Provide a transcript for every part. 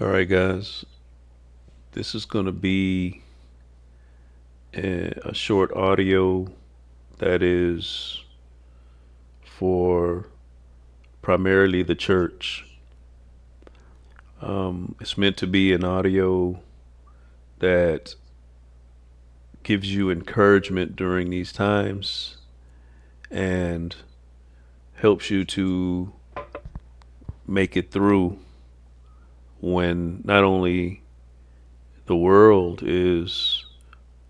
All right, guys. This is going to be a short audio that is for primarily the church. It's meant to be an audio that gives you encouragement during these times and helps you to make it through when not only the world is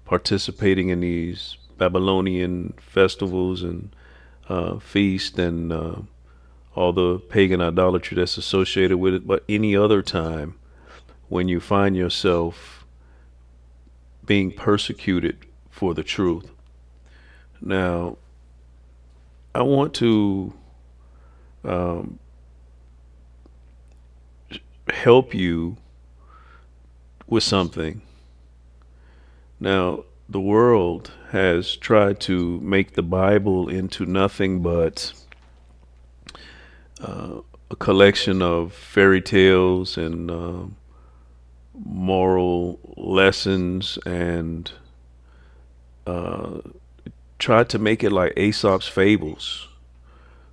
participating in these Babylonian festivals and feast and all the pagan idolatry that's associated with it, but any other time when you find yourself being persecuted for the truth. Now, I want to um, help you with something. Now, the world has tried to make the Bible into nothing but uh, a collection of fairy tales and moral lessons and uh, tried to make it like Aesop's fables.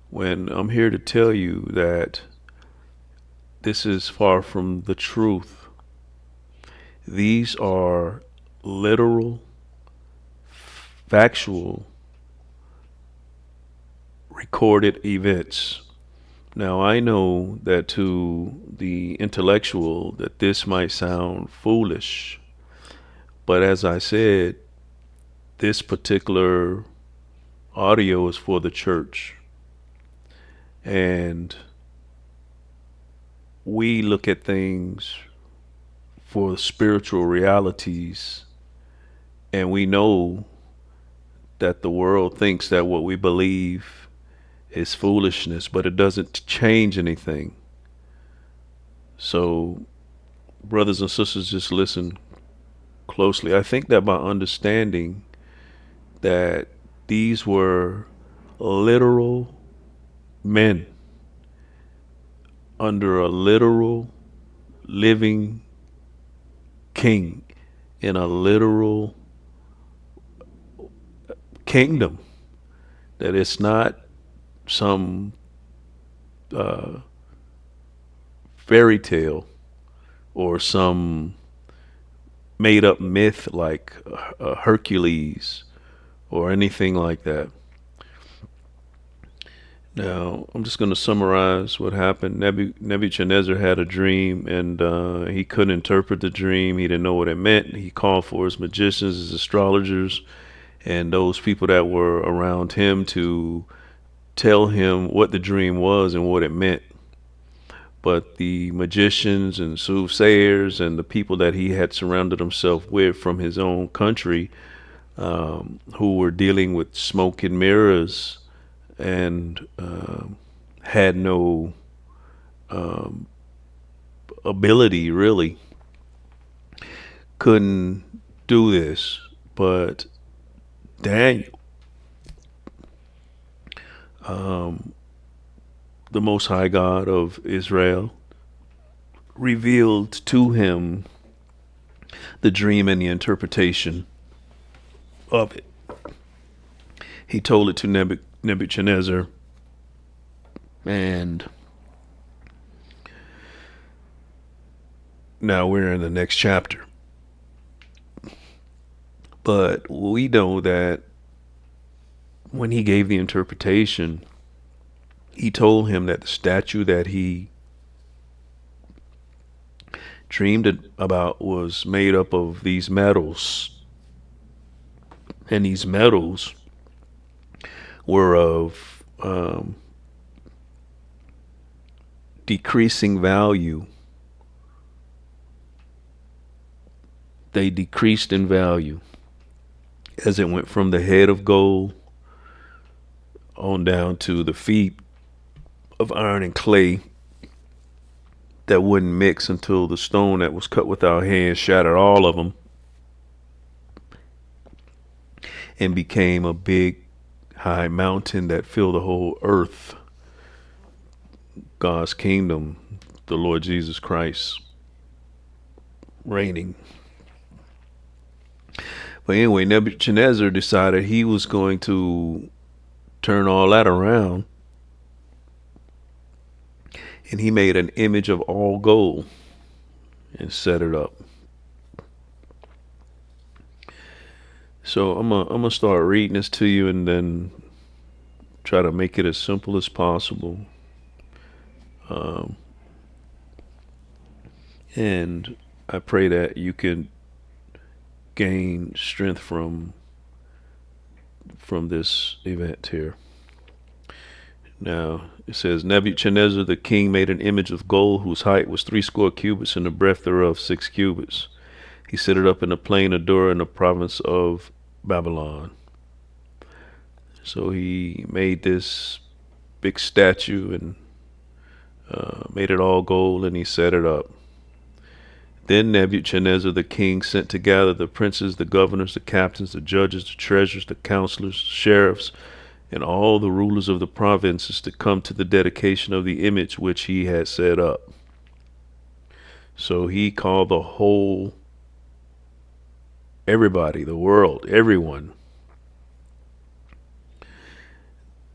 When I'm here to tell you that this is far from the truth. These are literal, factual, recorded events. Now, I know that to the intellectual that this might sound foolish, but as I said, this particular audio is for the church. And we look at things for spiritual realities, and we know that the world thinks that what we believe is foolishness, but it doesn't change anything. So, brothers and sisters, just listen closely. I think that by understanding that these were literal men under a literal living king in a literal kingdom, that it's not some uh, fairy tale or some made up myth like Hercules or anything like that. Now, I'm just going to summarize what happened. Nebuchadnezzar had a dream and he couldn't interpret the dream. He didn't know what it meant. He called for his magicians, his astrologers, and those people that were around him to tell him what the dream was and what it meant. But the magicians and soothsayers and the people that he had surrounded himself with from his own country, who were dealing with smoke and mirrors and had no um, ability really, couldn't do this. But Daniel, um, the Most High God of Israel, revealed to him the dream and the interpretation of it. He told it to Nebuchadnezzar, and now we're in the next chapter. But we know that when he gave the interpretation, he told him that the statue that he dreamed about was made up of these metals, and these metals were of decreasing value. They decreased in value as it went from the head of gold on down to the feet of iron and clay that wouldn't mix until the stone that was cut with our hands shattered all of them and became a big high mountain that filled the whole earth. God's kingdom, the Lord Jesus Christ. reigning. But anyway, Nebuchadnezzar decided he was going to turn all that around, and he made an image of all gold and set it up. So I'm gonna start reading this to you, and then try to make it as simple as possible. Um, and I pray that you can gain strength from this event here. Now it says, Nebuchadnezzar the king made an image of gold whose height was 60 cubits and the breadth thereof 6 cubits. He set it up in the plain of Dura in the province of Babylon. So he made this big statue and made it all gold, and he set it up. Then Nebuchadnezzar the king sent to gather the princes, the governors, the captains, the judges, the treasurers, the counselors, the sheriffs, and all the rulers of the provinces to come to the dedication of the image which he had set up. So he called the whole, everybody, the world, everyone.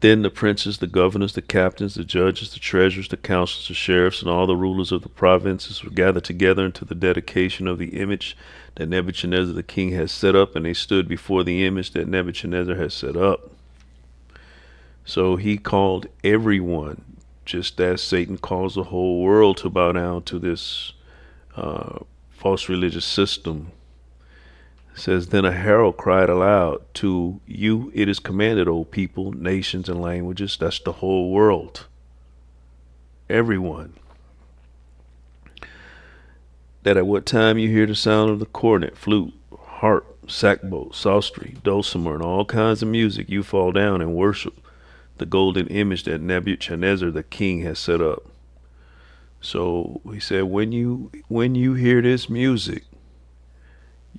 Then the princes, the governors, the captains, the judges, the treasurers, the counselors, the sheriffs, and all the rulers of the provinces were gathered together into the dedication of the image that Nebuchadnezzar the king had set up, and they stood before the image that Nebuchadnezzar had set up. So he called everyone, just as Satan calls the whole world to bow down to this false religious system. It says, then a herald cried aloud, to you it is commanded, O people, nations, and languages, that's the whole world, everyone, that at what time you hear the sound of the cornet, flute, harp, sackbut, psaltery, dulcimer, and all kinds of music, you fall down and worship the golden image that Nebuchadnezzar the king has set up. So he said, when you hear this music,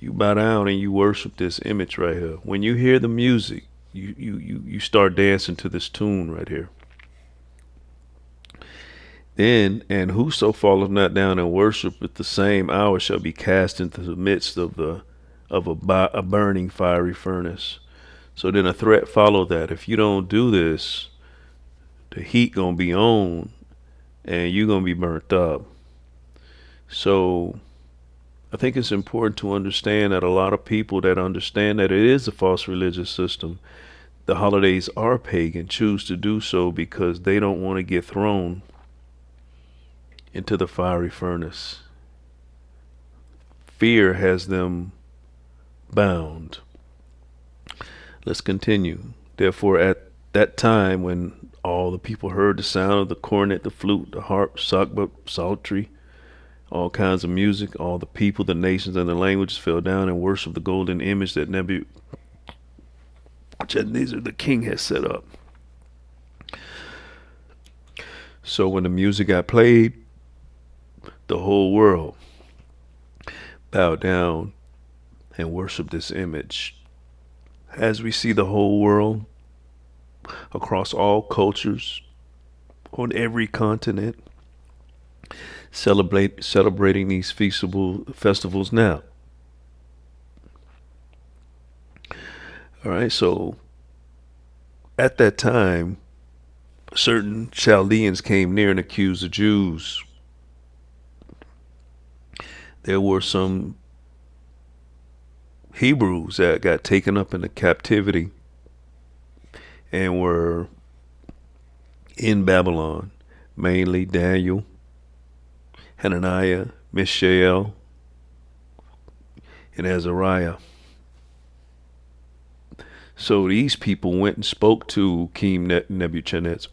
you bow down and you worship this image right here. When you hear the music, you start dancing to this tune right here. Then, and whoso falleth not down and worship at the same hour shall be cast into the midst of a burning fiery furnace. So then a threat followed that if you don't do this, the heat gonna be on and you're gonna be burnt up. So I think it's important to understand that a lot of people that understand that it is a false religious system, the holidays are pagan, choose to do so because they don't want to get thrown into the fiery furnace. Fear has them bound. Let's continue. Therefore, at that time when all the people heard the sound of the cornet, the flute, the harp, sackbut, psaltery, all kinds of music, all the people, the nations, and the languages fell down and worshiped the golden image that Nebuchadnezzar the king had set up. So when the music got played, the whole world bowed down and worshiped this image. As we see the whole world across all cultures on every continent celebrating these festivals now. All right, so at that time, certain Chaldeans came near and accused the Jews. There were some Hebrews that got taken up into captivity and were in Babylon, mainly Daniel, Hananiah, Mishael, and Azariah. So these people went and spoke to King Nebuchadnezzar.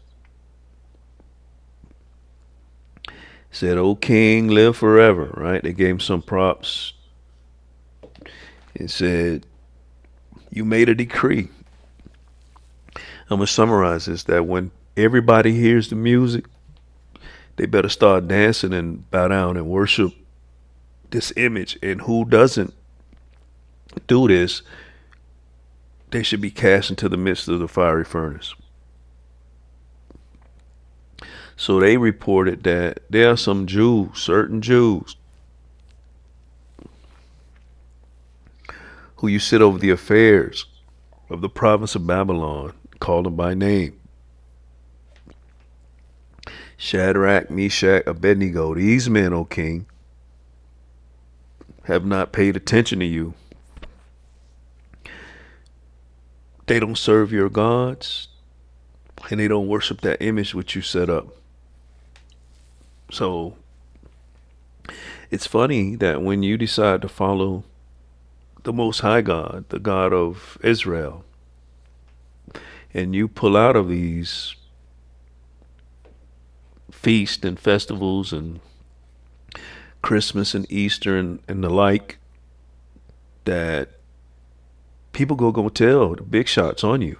Said, "O king, live forever," right? They gave him some props and said, you made a decree. I'm going to summarize this, that when everybody hears the music, they better start dancing and bow down and worship this image. And who doesn't do this, they should be cast into the midst of the fiery furnace. So they reported that there are some Jews, certain Jews, who you sit over the affairs of the province of Babylon, call them by name. Shadrach, Meshach, Abednego, these men, O king, have not paid attention to you. They don't serve your gods, and they don't worship that image which you set up. So it's funny that when you decide to follow the Most High God, the God of Israel, and you pull out of these feasts and festivals and Christmas and Easter and the like, that people gonna tell the big shots on you,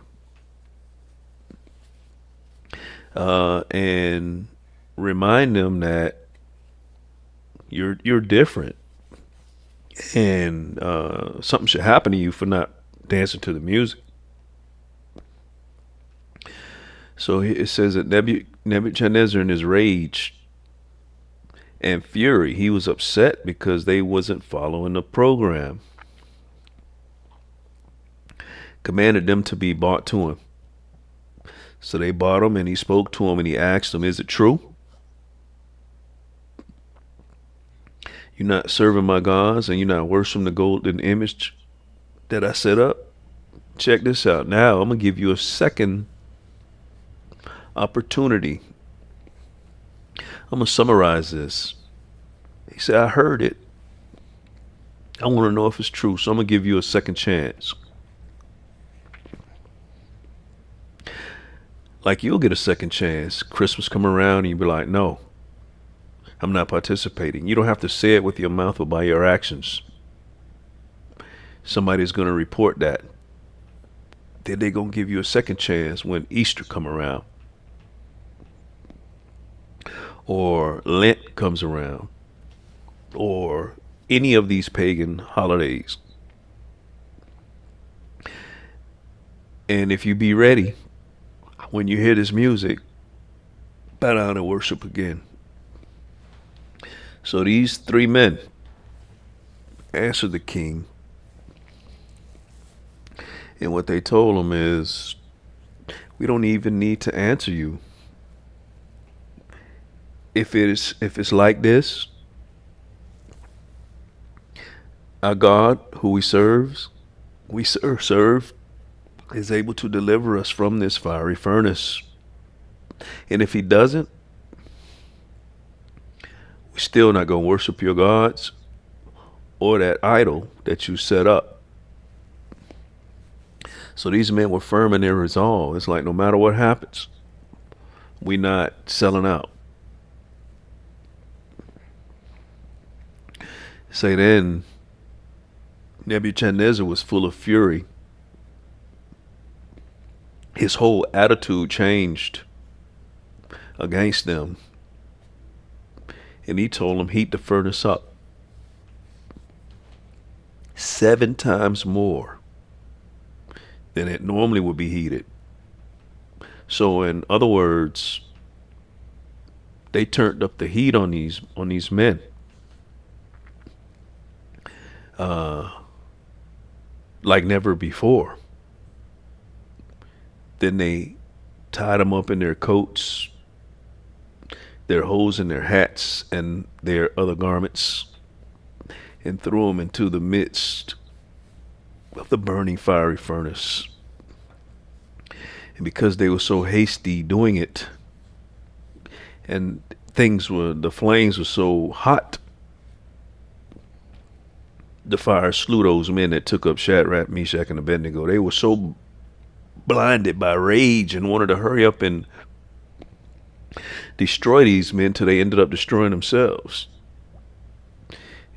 and remind them that you're different, and something should happen to you for not dancing to the music. So it says that Nebuchadnezzar, in his rage and fury, he was upset because they wasn't following the program. Commanded them to be brought to him. So they brought him, and he spoke to him, and he asked them, "Is it true? You're not serving my gods, and you're not worshiping the golden image that I set up? Check this out. Now I'm gonna give you a second opportunity. I'm gonna summarize this." He said, "I heard it. I want to know if it's true, so I'm gonna give you a second chance. Like you'll get a second chance. Christmas come around and you'll be like, no, I'm not participating. You don't have to say it with your mouth, but by your actions. Somebody's gonna report that. Then they gonna give you a second chance when Easter come around, or Lent comes around, or any of these pagan holidays. And if you be ready, when you hear this music, bow down and worship again." So these three men answered the king, and what they told him is, "We don't even need to answer you. If it's like this, our God, who we serve, is able to deliver us from this fiery furnace. And if he doesn't, we're still not going to worship your gods or that idol that you set up." So these men were firm in their resolve. It's like, no matter what happens, we're not selling out. Say then, Nebuchadnezzar was full of fury. His whole attitude changed against them. And he told them, heat the furnace up 7 times more than it normally would be heated. So in other words, they turned up the heat on these men. Like never before. Then they tied them up in their coats, their hose and their hats and their other garments, and threw them into the midst of the burning fiery furnace. And because they were so hasty doing it, and the flames were so hot, the fire slew those men that took up Shadrach, Meshach, and Abednego. They were so blinded by rage and wanted to hurry up and destroy these men till they ended up destroying themselves.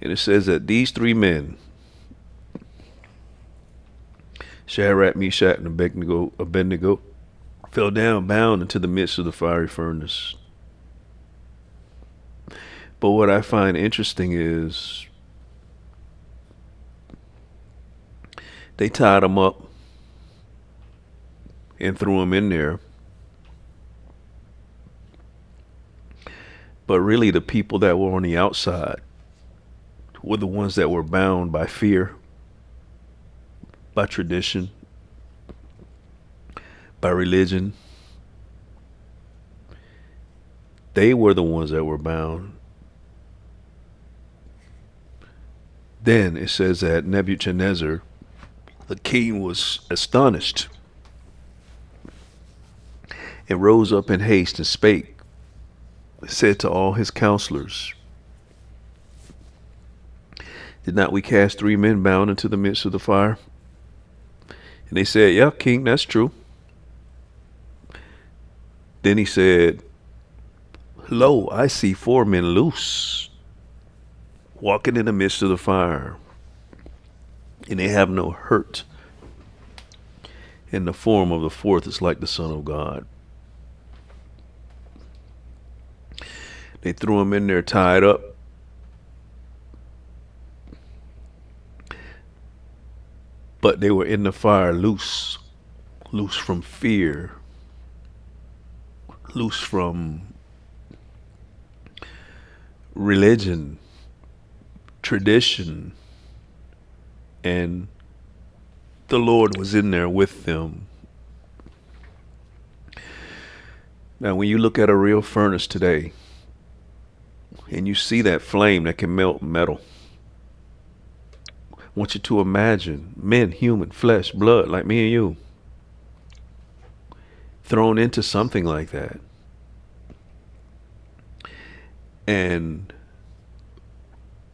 And it says that these 3 men, Shadrach, Meshach, and Abednego, fell down bound into the midst of the fiery furnace. But what I find interesting is they tied them up and threw them in there. But really the people that were on the outside were the ones that were bound by fear. by tradition, by religion. They were the ones that were bound. Then it says that Nebuchadnezzar, the king, was astonished and rose up in haste and spake, said to all his counselors, did not we cast 3 men bound into the midst of the fire? And they said, yeah, king, that's true. Then he said, lo, I see 4 men loose, walking in the midst of the fire, and they have no hurt. And the form of the 4th is like the Son of God. They threw him in there tied up. But they were in the fire loose from fear, loose from religion, tradition, and the Lord was in there with them. Now, when you look at a real furnace today, and you see that flame that can melt metal, I want you to imagine men, human, flesh, blood, like me and you, thrown into something like that. And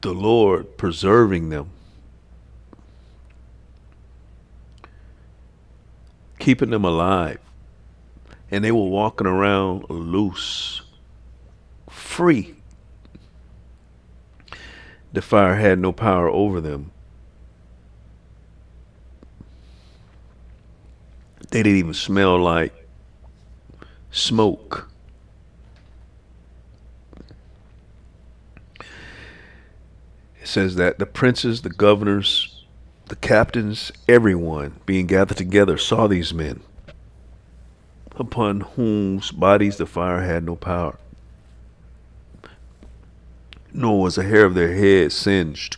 the Lord preserving them, keeping them alive. And they were walking around loose, free. The fire had no power over them. They didn't even smell like smoke. It says that the princes, the governors, the captains, everyone being gathered together saw these men, upon whose bodies the fire had no power, nor was a hair of their head singed,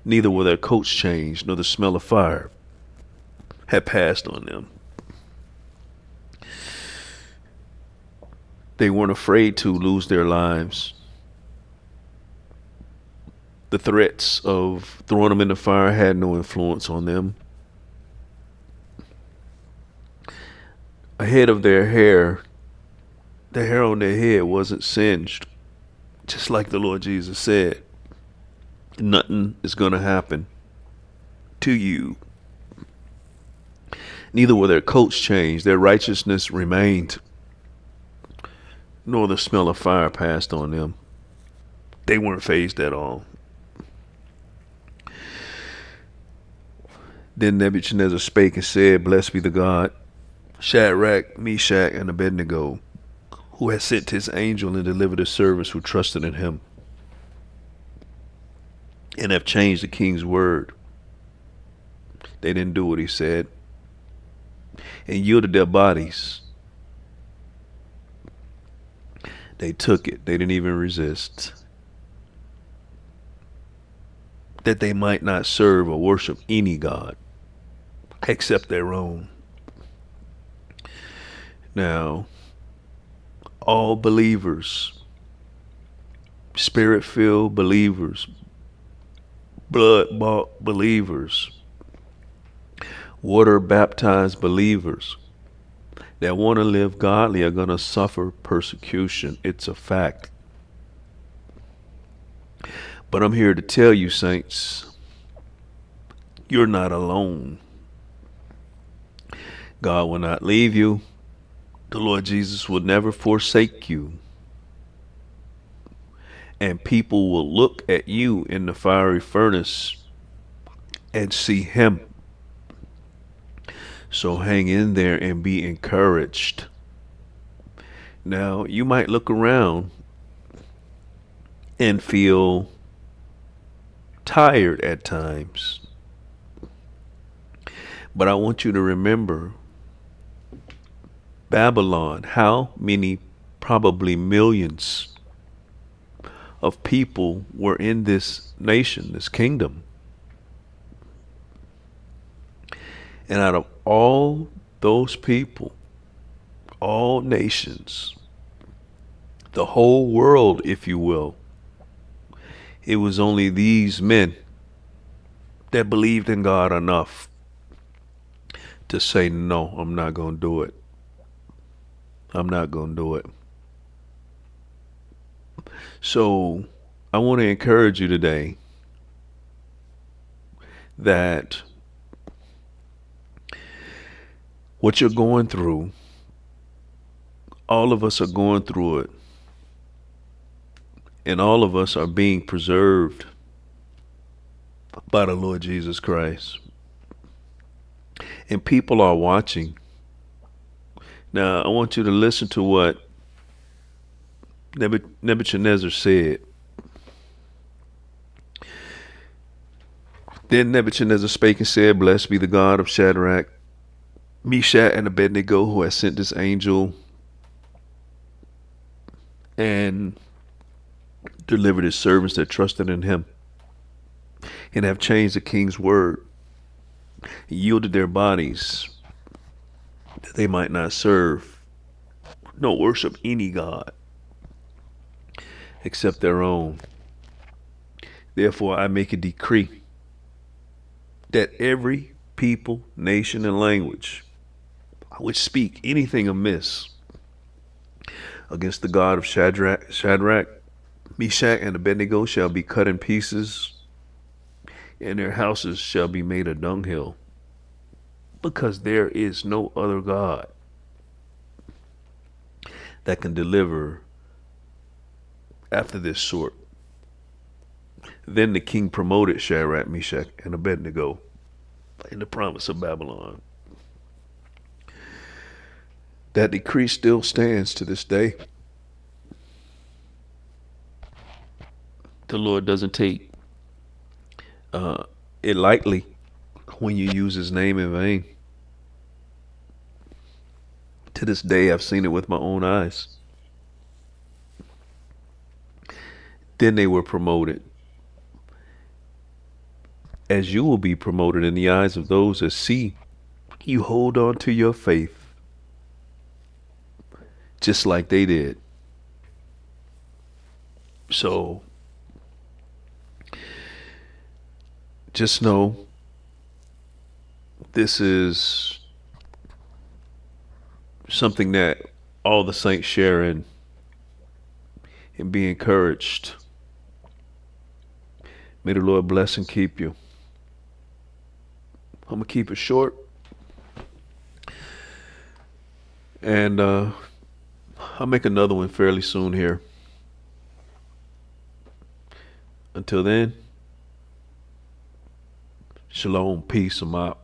neither were their coats changed, nor the smell of fire had passed on them. They weren't afraid to lose their lives. The threats of throwing them in the fire had no influence on them. Ahead of their hair, the hair on their head wasn't singed, just like the Lord Jesus said. Nothing is going to happen to you. Neither were their coats changed, their righteousness remained, nor the smell of fire passed on them. They weren't fazed at all. Then Nebuchadnezzar spake and said, blessed be the God, Shadrach, Meshach, and Abednego, who has sent his angel and delivered his servants who trusted in him, and have changed the king's word. They didn't do what he said, and yielded their bodies. They took it. They didn't even resist, that they might not serve or worship any god except their own. Now, all believers, spirit-filled believers, blood-bought believers, water-baptized believers that want to live godly are going to suffer persecution. It's a fact. But I'm here to tell you, saints, you're not alone. God will not leave you. The Lord Jesus will never forsake you. And people will look at you in the fiery furnace and see him. So hang in there and be encouraged. Now, you might look around and feel tired at times. But I want you to remember Babylon, how many, probably millions of people were in this nation, this kingdom. And out of all those people, all nations, the whole world, if you will, it was only these men that believed in God enough to say, no, I'm not going to do it. I'm not going to do it. So I want to encourage you today that what you're going through, all of us are going through it, and all of us are being preserved by the Lord Jesus Christ. And people are watching. Now, I want you to listen to what Nebuchadnezzar said. Then Nebuchadnezzar spake and said, Blessed be the God of Shadrach, Meshach, and Abednego, who has sent this angel and delivered his servants that trusted in him, and have changed the king's word, and yielded their bodies, that they might not serve nor worship any god except their own. Therefore I make a decree that every people, nation, and language which speak anything amiss against the God of Shadrach, Meshach, and Abednego shall be cut in pieces, and their houses shall be made a dunghill, because there is no other God that can deliver after this sort. Then the king promoted Shadrach, Meshach, and Abednego in the promise of Babylon. That decree still stands to this day. The Lord doesn't take it lightly when you use his name in vain. To this day, I've seen it with my own eyes. Then they were promoted, as you will be promoted in the eyes of those that see you hold on to your faith just like they did. So just know this is something that all the saints share in, and be encouraged. May the Lord bless and keep you. I'm going to keep it short. And I'll make another one fairly soon here. Until then, shalom, peace, I'm out.